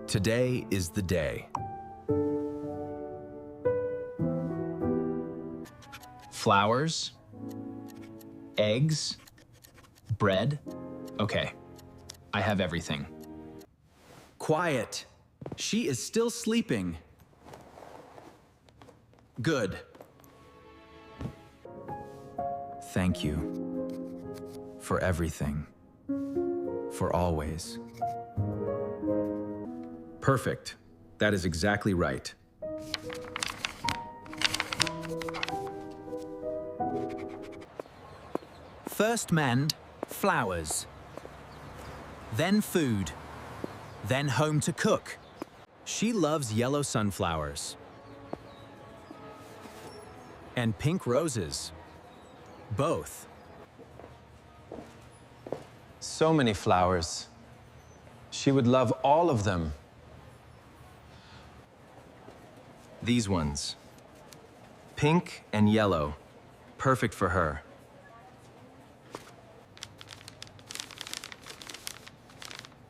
Today is the day. Flowers, eggs, bread. Okay, I have everything. Quiet. She is still sleeping. Good. Thank you for everything, for always. Perfect. That is exactly right. First mend, flowers. Then food. Then home to cook. She loves yellow sunflowers. And pink roses. Both. So many flowers. She would love all of them. These ones. Pink and yellow. Perfect for her.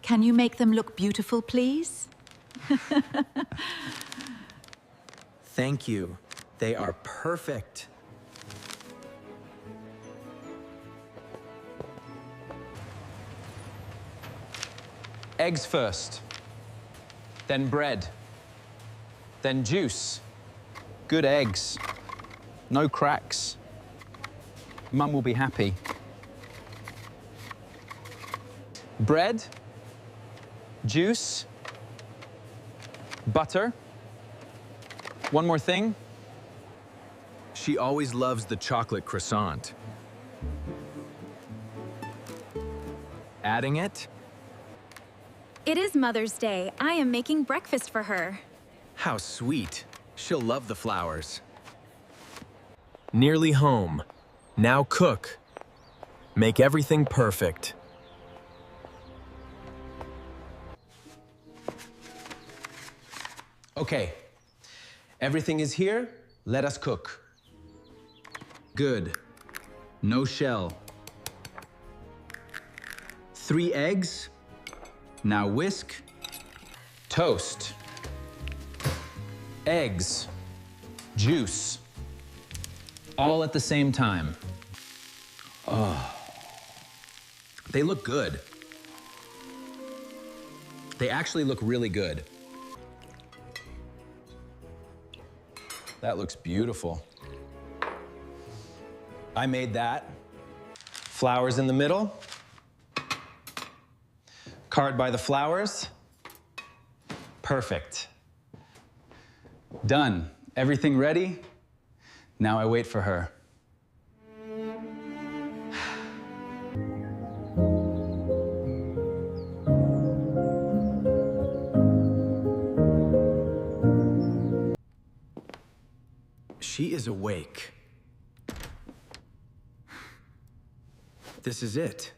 Can you make them look beautiful, please? Thank you. They are perfect. Eggs first, then bread, then juice. Good eggs, no cracks. Mum will be happy. Bread, juice, butter. One more thing. She always loves the chocolate croissant. Adding it? It is Mother's Day. I am making breakfast for her. How sweet. She'll love the flowers. Nearly home. Now cook. Make everything perfect. Okay, everything is here. Let us cook. Good. No shell. 3 eggs. Now whisk. Toast. Eggs. Juice. All at the same time. They look good. They actually look really good. That looks beautiful. I made that. Flowers in the middle. Card by the flowers. Perfect. Done. Everything ready? Now I wait for her. She is awake. This is it.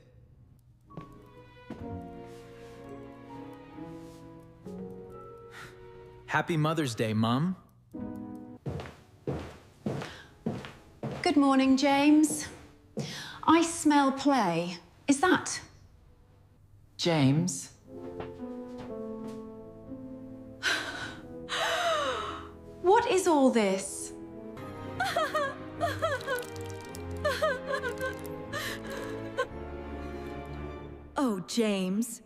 Happy Mother's Day, Mom. Good morning, James. I smell play. Is that James? What is all this? Oh, James.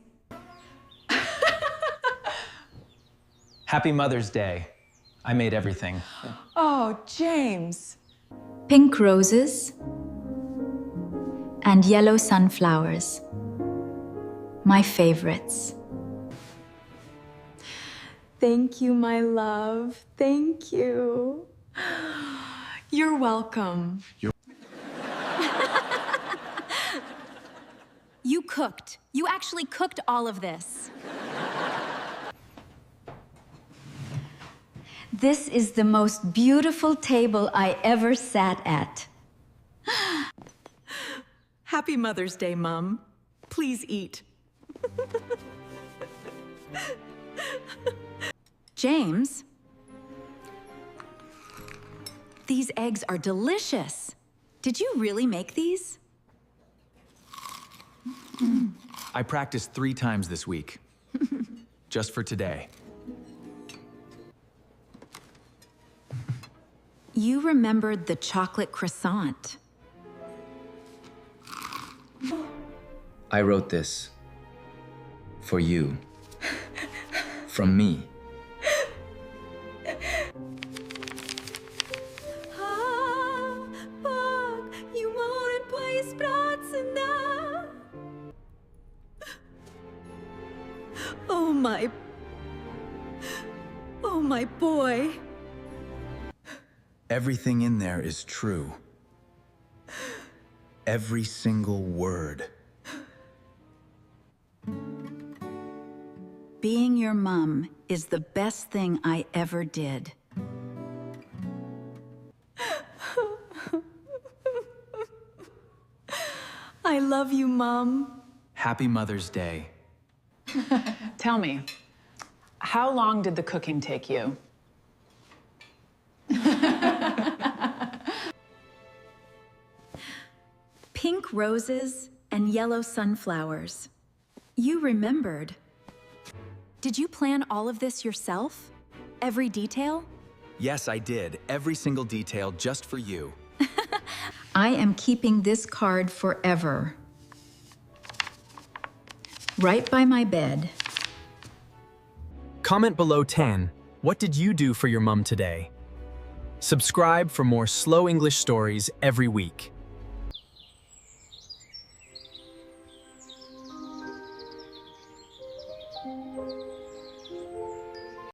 Happy Mother's Day. I made everything. Oh, James. Pink roses and yellow sunflowers. My favorites. Thank you, my love. Thank you. You're welcome. You cooked. You actually cooked all of this. This is the most beautiful table I ever sat at. Happy Mother's Day, Mom. Please eat. James? These eggs are delicious. Did you really make these? I practiced 3 times this week. Just for today. You remembered the chocolate croissant. I wrote this for you. From me. Oh my boy. Everything in there is true. Every single word. Being your mom is the best thing I ever did. I love you, Mom. Happy Mother's Day. Tell me, how long did the cooking take you? Pink roses and yellow sunflowers. You remembered. Did you plan all of this yourself? Every detail? Yes, I did. Every single detail just for you. I am keeping this card forever. Right by my bed. Comment below 10. What did you do for your mom today? Subscribe for more slow English stories every week.